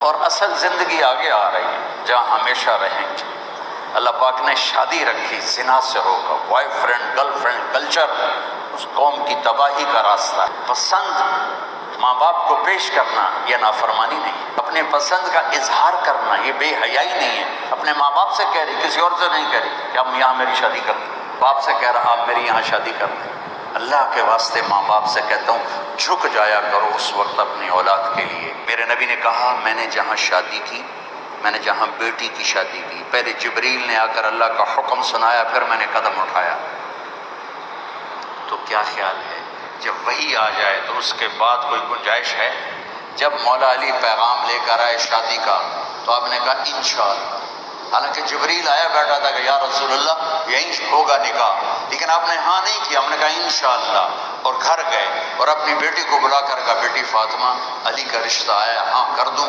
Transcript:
और असल जिंदगी आगे आ रही है जहाँ हमेशा रहेंगे। अल्लाह पाक ने शादी रखी जिना से रोका, बॉयफ्रेंड गर्लफ्रेंड कल्चर उस कौम की तबाही का रास्ता है। पसंद माँ बाप को पेश करना यह नाफरमानी नहीं है, अपने पसंद का इजहार करना ये बेहयाई नहीं है। अपने माँ बाप से कह रही, किसी और से नहीं कह रही कि हम यहाँ मेरी शादी कर दें, बाप से कह रहा आप मेरी यहाँ शादी कर दें। अल्लाह के वास्ते माँ बाप से कहता हूँ झुक जाया करो उस वक्त अपनी औलाद के लिए। मेरे नबी ने कहा मैंने जहाँ शादी की, मैंने जहाँ बेटी की शादी की, पहले जिब्रील ने आकर अल्लाह का हुक्म सुनाया, फिर मैंने कदम उठाया। तो क्या ख्याल है जब वही आ जाए तो उसके बाद कोई गुंजाइश है? जब मौला अली पैगाम लेकर आए शादी का तो आपने कहा इंशाअल्लाह। हालांकि जिब्रील आया बैठा था कि या रसूलल्लाह यहीं होगा निकाह, लेकिन आपने हाँ नहीं किया, हमने कहा इंशाअल्लाह। और घर गए और अपनी बेटी को बुला कर कहा बेटी फातिमा अली का रिश्ता आया, हाँ कर दूं।